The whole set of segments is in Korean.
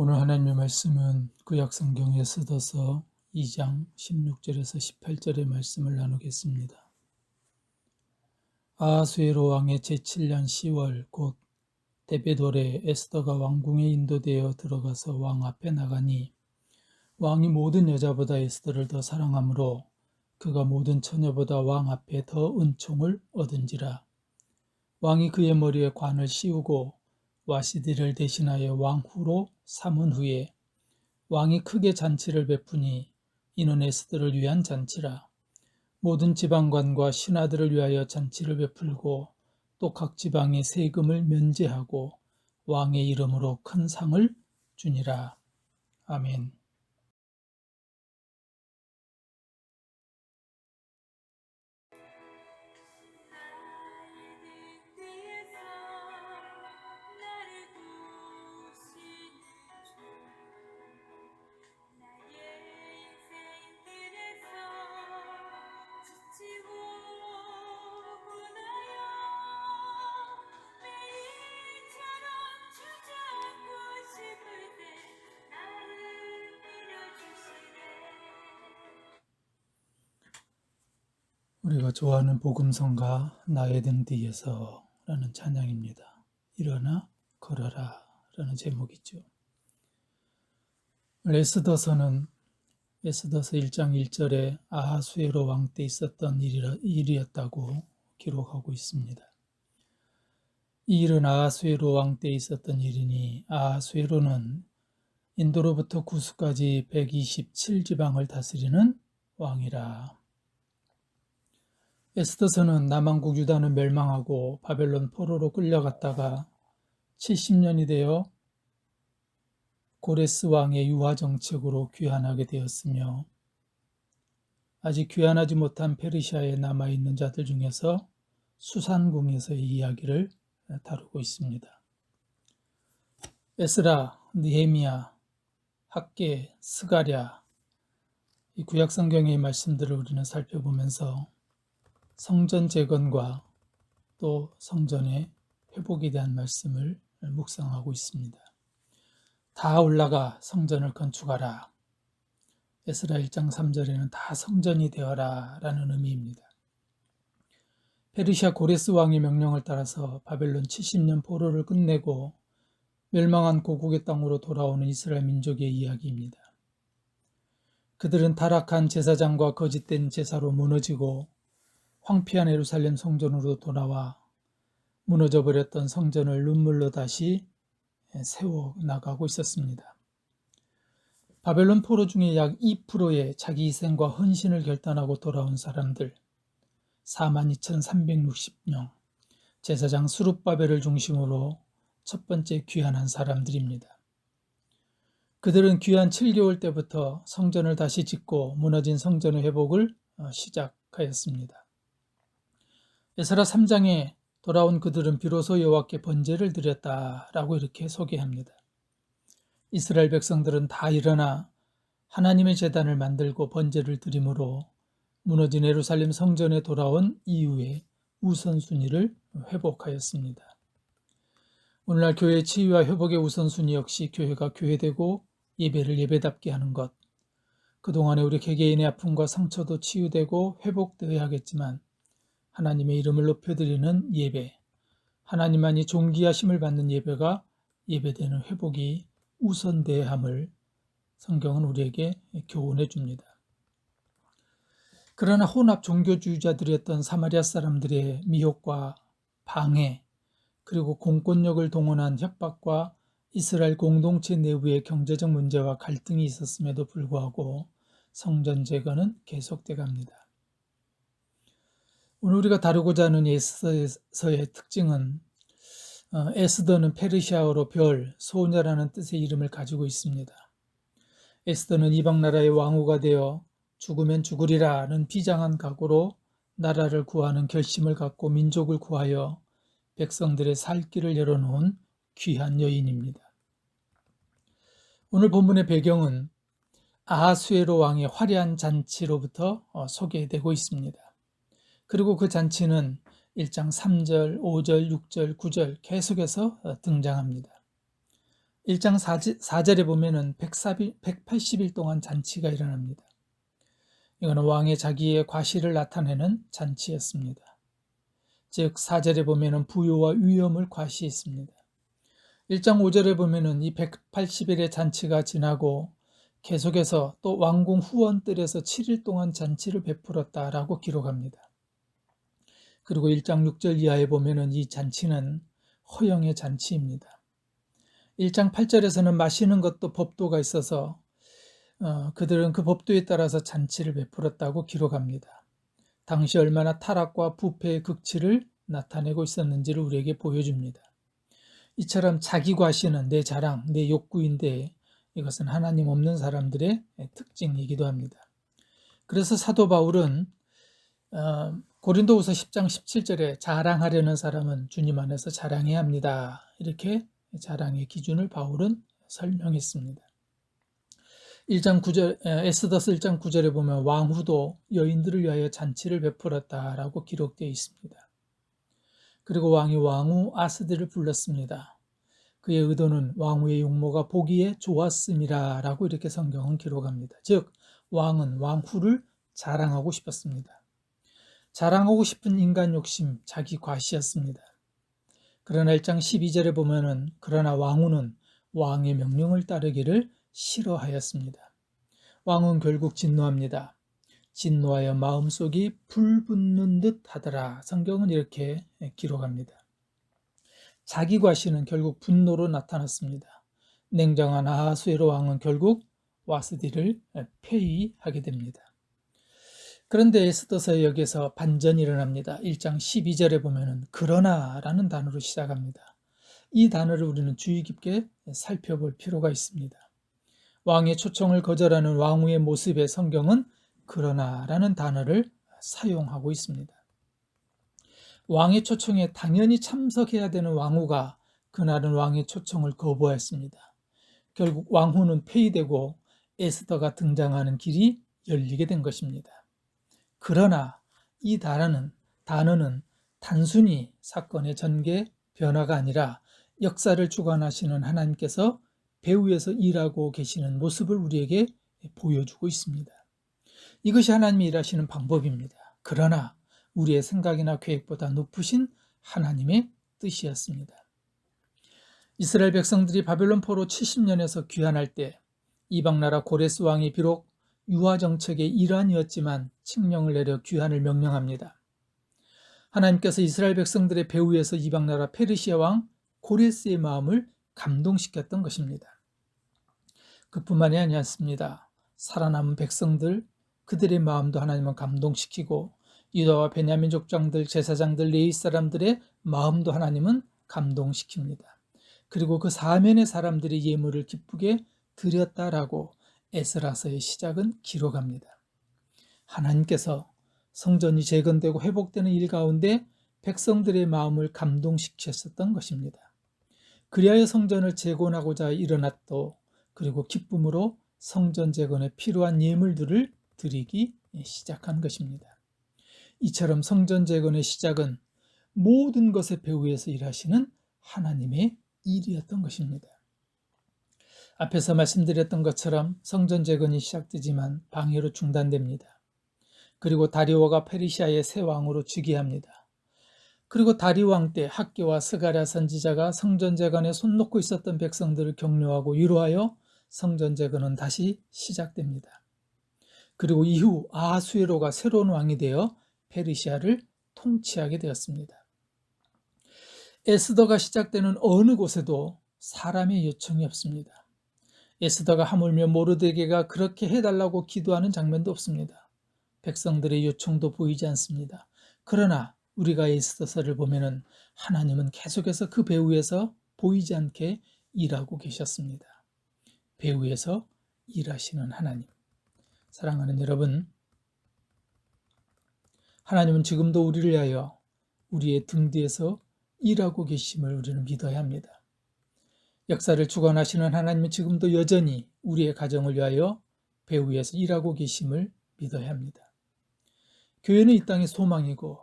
오늘 하나님의 말씀은 구약성경 에스더서 2장 16절에서 18절의 말씀을 나누겠습니다. 아하수에로 왕의 제7년 10월 곧 데베돌에 에스더가 왕궁에 인도되어 들어가서 왕 앞에 나가니 왕이 모든 여자보다 에스더를 더 사랑하므로 그가 모든 처녀보다 왕 앞에 더 은총을 얻은지라. 왕이 그의 머리에 관을 씌우고 와시디를 대신하여 왕후로 삼은 후에 왕이 크게 잔치를 베푸니 이는 에스더를 위한 잔치라. 모든 지방관과 신하들을 위하여 잔치를 베풀고 또 각 지방에 세금을 면제하고 왕의 이름으로 큰 상을 주니라. 아멘. 우리가 좋아하는 복음성가 나의 등 뒤에서 라는 찬양입니다. 일어나 걸어라 라는 제목이죠. 에스더서는 에스더서 1장 1절에 아하수에로 왕 때 있었던 일이었다고 기록하고 있습니다. 이 일은 아하수에로 왕 때 있었던 일이니 아하수에로는 인도로부터 구스까지 127지방을 다스리는 왕이라. 에스더서는 남왕국 유다는 멸망하고 바벨론 포로로 끌려갔다가 70년이 되어 고레스 왕의 유화 정책으로 귀환하게 되었으며 아직 귀환하지 못한 페르시아에 남아있는 자들 중에서 수산궁에서의 이야기를 다루고 있습니다. 에스라, 느헤미야, 학개, 스가랴 이 구약성경의 말씀들을 우리는 살펴보면서 성전 재건과 또 성전의 회복에 대한 말씀을 묵상하고 있습니다. 다 올라가 성전을 건축하라. 에스라 1장 3절에는 다 성전이 되어라 라는 의미입니다. 페르시아 고레스 왕의 명령을 따라서 바벨론 70년 포로를 끝내고 멸망한 고국의 땅으로 돌아오는 이스라엘 민족의 이야기입니다. 그들은 타락한 제사장과 거짓된 제사로 무너지고 황폐한 예루살렘 성전으로 돌아와 무너져버렸던 성전을 눈물로 다시 세워나가고 있었습니다. 바벨론 포로 중에 약 2%의 자기 희생과 헌신을 결단하고 돌아온 사람들 42,360명, 제사장 수룹바벨을 중심으로 첫 번째 귀환한 사람들입니다. 그들은 귀환 7개월 때부터 성전을 다시 짓고 무너진 성전의 회복을 시작하였습니다. 에스라 3장에 돌아온 그들은 비로소 여호와께 번제를 드렸다라고 이렇게 소개합니다. 이스라엘 백성들은 다 일어나 하나님의 제단을 만들고 번제를 드림으로 무너진 예루살렘 성전에 돌아온 이후에 우선순위를 회복하였습니다. 오늘날 교회의 치유와 회복의 우선순위 역시 교회가 교회되고 예배를 예배답게 하는 것. 그동안에 우리 개개인의 아픔과 상처도 치유되고 회복되어야 하겠지만 하나님의 이름을 높여드리는 예배, 하나님만이 존귀하심을 받는 예배가 예배되는 회복이 우선돼야 함을 성경은 우리에게 교훈해 줍니다. 그러나 혼합 종교주의자들이었던 사마리아 사람들의 미혹과 방해, 그리고 공권력을 동원한 협박과 이스라엘 공동체 내부의 경제적 문제와 갈등이 있었음에도 불구하고 성전 재건은 계속돼 갑니다. 오늘 우리가 다루고자 하는 에스더서의 특징은 에스더는 페르시아어로 별, 소녀라는 뜻의 이름을 가지고 있습니다. 에스더는 이방 나라의 왕후가 되어 죽으면 죽으리라는 비장한 각오로 나라를 구하는 결심을 갖고 민족을 구하여 백성들의 살 길을 열어놓은 귀한 여인입니다. 오늘 본문의 배경은 아하수에로 왕의 화려한 잔치로부터 소개되고 있습니다. 그리고 그 잔치는 1장 3절, 5절, 6절, 9절 계속해서 등장합니다. 1장 4절에 보면은 180일 동안 잔치가 일어납니다. 이거는 왕의 자기의 과실을 나타내는 잔치였습니다. 즉 4절에 보면은 부요와 위엄을 과시했습니다. 1장 5절에 보면은 이 180일의 잔치가 지나고 계속해서 또 왕궁 후원뜰에서 7일 동안 잔치를 베풀었다라고 기록합니다. 그리고 1장 6절 이하에 보면은 이 잔치는 허영의 잔치입니다. 1장 8절에서는 마시는 것도 법도가 있어서 그들은 그 법도에 따라서 잔치를 베풀었다고 기록합니다. 당시 얼마나 타락과 부패의 극치를 나타내고 있었는지를 우리에게 보여줍니다. 이처럼 자기 과시는 내 자랑, 내 욕구인데 이것은 하나님 없는 사람들의 특징이기도 합니다. 그래서 사도 바울은 고린도후서 10장 17절에 자랑하려는 사람은 주님 안에서 자랑해야 합니다. 이렇게 자랑의 기준을 바울은 설명했습니다. 1장 9절, 에스더서 1장 9절에 보면 왕후도 여인들을 위하여 잔치를 베풀었다라고 기록되어 있습니다. 그리고 왕이 왕후 아스디를 불렀습니다. 그의 의도는 왕후의 용모가 보기에 좋았음이라 라고 이렇게 성경은 기록합니다. 즉 왕은 왕후를 자랑하고 싶었습니다. 자랑하고 싶은 인간 욕심, 자기 과시였습니다. 그러나 1장 12절에 보면은 그러나 왕후는 왕의 명령을 따르기를 싫어하였습니다. 왕은 결국 진노합니다. 진노하여 마음속이 불붙는 듯 하더라. 성경은 이렇게 기록합니다. 자기 과시는 결국 분노로 나타났습니다. 냉정한 아하수에로 왕은 결국 와스디를 폐위하게 됩니다. 그런데 에스더서 여기서 반전이 일어납니다. 1장 12절에 보면은 그러나라는 단어로 시작합니다. 이 단어를 우리는 주의 깊게 살펴볼 필요가 있습니다. 왕의 초청을 거절하는 왕후의 모습에 성경은 그러나라는 단어를 사용하고 있습니다. 왕의 초청에 당연히 참석해야 되는 왕후가 그날은 왕의 초청을 거부했습니다. 결국 왕후는 폐위되고 에스더가 등장하는 길이 열리게 된 것입니다. 그러나 이 단어는 단순히 사건의 전개 변화가 아니라 역사를 주관하시는 하나님께서 배후에서 일하고 계시는 모습을 우리에게 보여주고 있습니다. 이것이 하나님이 일하시는 방법입니다. 그러나 우리의 생각이나 계획보다 높으신 하나님의 뜻이었습니다. 이스라엘 백성들이 바벨론 포로 70년에서 귀환할 때 이방나라 고레스 왕이 비록 유화 정책의 일환이었지만 칙령을 내려 귀환을 명령합니다. 하나님께서 이스라엘 백성들의 배후에서 이방나라 페르시아 왕 고레스의 마음을 감동시켰던 것입니다. 그뿐만이 아니었습니다. 살아남은 백성들, 그들의 마음도 하나님은 감동시키고 유다와 베냐민 족장들, 제사장들, 레위 사람들의 마음도 하나님은 감동시킵니다. 그리고 그 사면의 사람들의 예물을 기쁘게 드렸다라고 에스라서의 시작은 기록합니다. 하나님께서 성전이 재건되고 회복되는 일 가운데 백성들의 마음을 감동시켰었던 것입니다. 그리하여 성전을 재건하고자 일어났고 그리고 기쁨으로 성전 재건에 필요한 예물들을 드리기 시작한 것입니다. 이처럼 성전 재건의 시작은 모든 것의 배후에서 일하시는 하나님의 일이었던 것입니다. 앞에서 말씀드렸던 것처럼 성전 재건이 시작되지만 방해로 중단됩니다. 그리고 다리오가 페르시아의 새 왕으로 즉위합니다. 그리고 다리 왕 때 학개와 스가랴 선지자가 성전 재건에 손 놓고 있었던 백성들을 격려하고 위로하여 성전 재건은 다시 시작됩니다. 그리고 이후 아하수에로가 새로운 왕이 되어 페르시아를 통치하게 되었습니다. 에스더가 시작되는 어느 곳에도 사람의 요청이 없습니다. 에스더가 하물며 모르드게가 그렇게 해달라고 기도하는 장면도 없습니다. 백성들의 요청도 보이지 않습니다. 그러나 우리가 에스더서를 보면은 하나님은 계속해서 그 배후에서 보이지 않게 일하고 계셨습니다. 배후에서 일하시는 하나님. 사랑하는 여러분, 하나님은 지금도 우리를 위하여 우리의 등 뒤에서 일하고 계심을 우리는 믿어야 합니다. 역사를 주관하시는 하나님은 지금도 여전히 우리의 가정을 위하여 배후에서 일하고 계심을 믿어야 합니다. 교회는 이 땅의 소망이고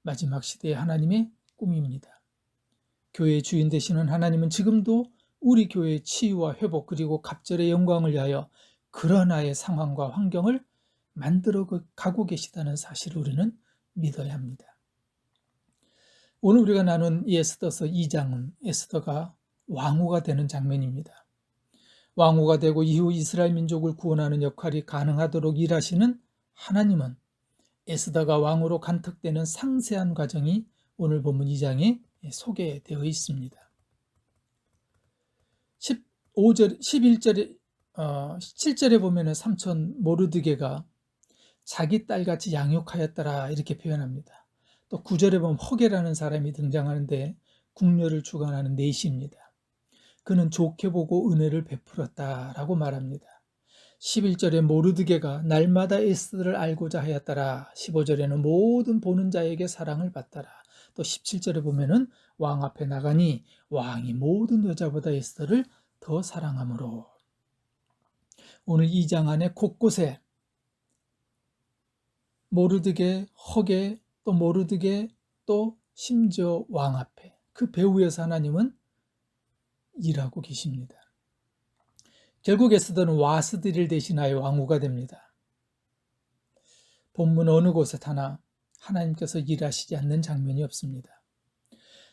마지막 시대의 하나님의 꿈입니다. 교회의 주인 되시는 하나님은 지금도 우리 교회의 치유와 회복 그리고 갑절의 영광을 위하여 그런 하의 상황과 환경을 만들어 가고 계시다는 사실을 우리는 믿어야 합니다. 오늘 우리가 나눈 이 에스더서 2장은 에스더가 왕후가 되는 장면입니다. 왕후가 되고 이후 이스라엘 민족을 구원하는 역할이 가능하도록 일하시는 하나님은 에스더가 왕으로 간특되는 상세한 과정이 오늘 본문 2장에 소개되어 있습니다. 15절, 11절에 7절에 보면은 삼촌 모르드게가 자기 딸같이 양육하였더라 이렇게 표현합니다. 또 9절에 보면 허게라는 사람이 등장하는데 궁녀를 주관하는 내시입니다. 그는 좋게 보고 은혜를 베풀었다라고 말합니다. 11절에 모르드게가 날마다 에스더를 알고자 하였더라. 15절에는 모든 보는 자에게 사랑을 받더라. 또 17절에 보면은 왕 앞에 나가니 왕이 모든 여자보다 에스더를 더 사랑하므로. 오늘 2장 안에 곳곳에 모르드게, 허게, 또 모르드게, 또 심지어 왕 앞에 그 배후에서 하나님은 일하고 계십니다. 결국 에스더는 와스디를 대신하여 왕후가 됩니다. 본문 어느 곳에 하나 하나님께서 일하시지 않는 장면이 없습니다.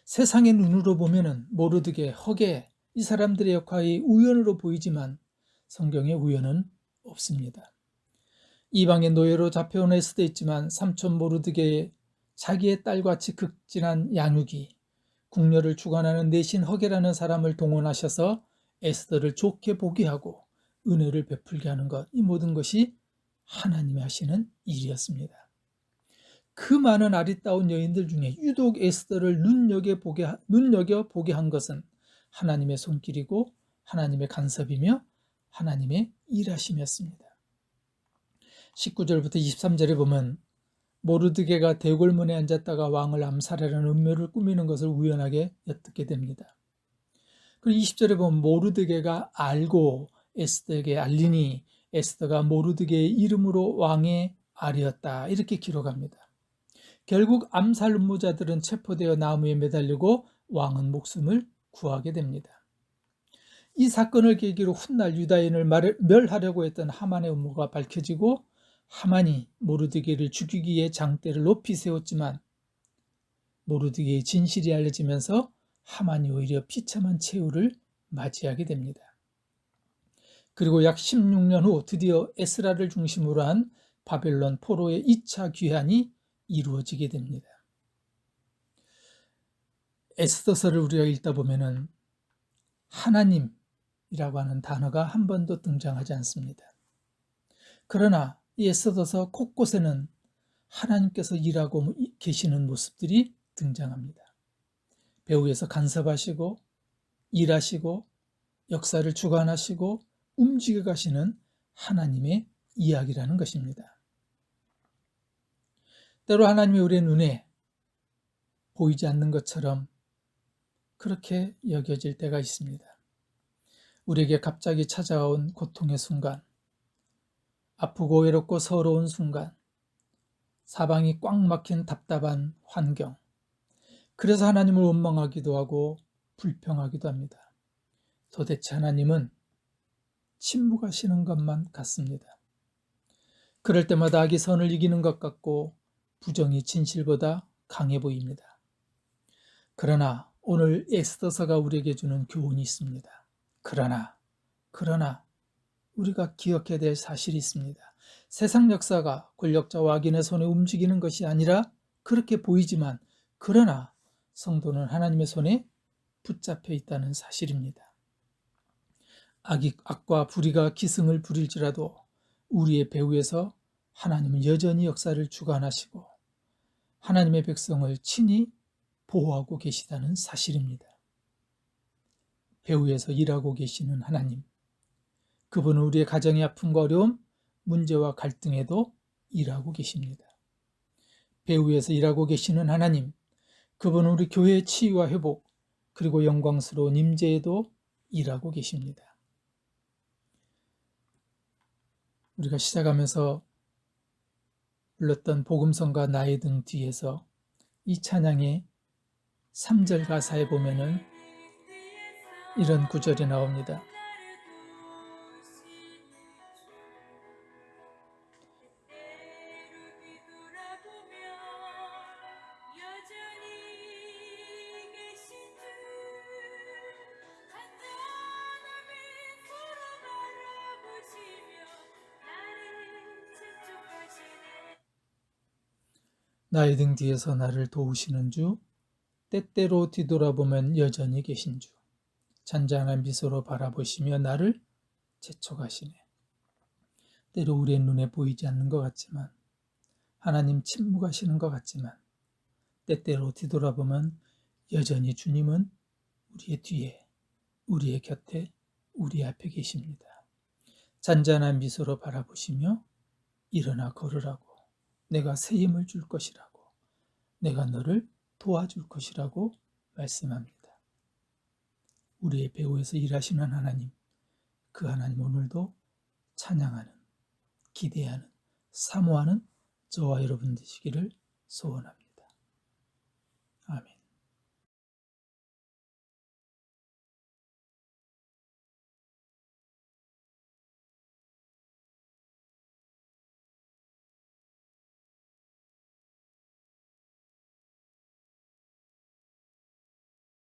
세상의 눈으로 보면은 모르드게, 허게 이 사람들의 역할이 우연으로 보이지만 성경에 우연은 없습니다. 이방의 노예로 잡혀온 에스더 있지만 삼촌 모르드게의 자기의 딸같이 극진한 양육이 궁녀를 주관하는 내신 허게라는 사람을 동원하셔서 에스더를 좋게 보게 하고 은혜를 베풀게 하는 것, 이 모든 것이 하나님이 하시는 일이었습니다. 그 많은 아리따운 여인들 중에 유독 에스더를 눈여겨보게 한 것은 하나님의 손길이고 하나님의 간섭이며 하나님의 일하심이었습니다. 19절부터 23절에 보면 모르드게가 대궐문에 앉았다가 왕을 암살하려는 음모를 꾸미는 것을 우연하게 엿듣게 됩니다. 그리고 20절에 보면 모르드게가 알고 에스더에게 알리니 에스더가 모르드게의 이름으로 왕의 아리였다 이렇게 기록합니다. 결국 암살 음모자들은 체포되어 나무에 매달리고 왕은 목숨을 구하게 됩니다. 이 사건을 계기로 훗날 유다인을 멸하려고 했던 하만의 음모가 밝혀지고 하만이 모르드게를 죽이기 위해 장대를 높이 세웠지만 모르드게의 진실이 알려지면서 하만이 오히려 비참한 최후를 맞이하게 됩니다. 그리고 약 16년 후 드디어 에스라를 중심으로 한 바벨론 포로의 2차 귀환이 이루어지게 됩니다. 에스더서를 우리가 읽다 보면은 하나님이라고 하는 단어가 한 번도 등장하지 않습니다. 그러나 이 에스더서 곳곳에는 하나님께서 일하고 계시는 모습들이 등장합니다. 배후에서 간섭하시고 일하시고 역사를 주관하시고 움직여 가시는 하나님의 이야기라는 것입니다. 때로 하나님이 우리의 눈에 보이지 않는 것처럼 그렇게 여겨질 때가 있습니다. 우리에게 갑자기 찾아온 고통의 순간, 아프고 외롭고 서러운 순간, 사방이 꽉 막힌 답답한 환경, 그래서 하나님을 원망하기도 하고 불평하기도 합니다. 도대체 하나님은 침묵하시는 것만 같습니다. 그럴 때마다 악이 선을 이기는 것 같고 부정이 진실보다 강해 보입니다. 그러나 오늘 에스더서가 우리에게 주는 교훈이 있습니다. 그러나 우리가 기억해야 될 사실이 있습니다. 세상 역사가 권력자와 악인의 손에 움직이는 것이 아니라 그렇게 보이지만 그러나 성도는 하나님의 손에 붙잡혀 있다는 사실입니다. 악과 불의가 기승을 부릴지라도 우리의 배후에서 하나님은 여전히 역사를 주관하시고 하나님의 백성을 친히 보호하고 계시다는 사실입니다. 배후에서 일하고 계시는 하나님, 그분은 우리의 가정의 아픔과 어려움, 문제와 갈등에도 일하고 계십니다. 배후에서 일하고 계시는 하나님, 그분은 우리 교회의 치유와 회복, 그리고 영광스러운 임재에도 일하고 계십니다. 우리가 시작하면서 불렀던 복음성과 나의 등 뒤에서 이 찬양의 3절 가사에 보면은 이런 구절이 나옵니다. 나의 등 뒤에서 나를 도우시는 주, 때때로 뒤돌아보면 여전히 계신 주, 잔잔한 미소로 바라보시며 나를 재촉하시네. 때로 우리의 눈에 보이지 않는 것 같지만, 하나님 침묵하시는 것 같지만, 때때로 뒤돌아보면 여전히 주님은 우리의 뒤에, 우리의 곁에, 우리 앞에 계십니다. 잔잔한 미소로 바라보시며 일어나 걸으라고, 내가 새 힘을 줄 것이라고, 내가 너를 도와줄 것이라고 말씀합니다. 우리의 배후에서 일하시는 하나님, 그 하나님 오늘도 찬양하는, 기대하는, 사모하는 저와 여러분 되시기를 소원합니다.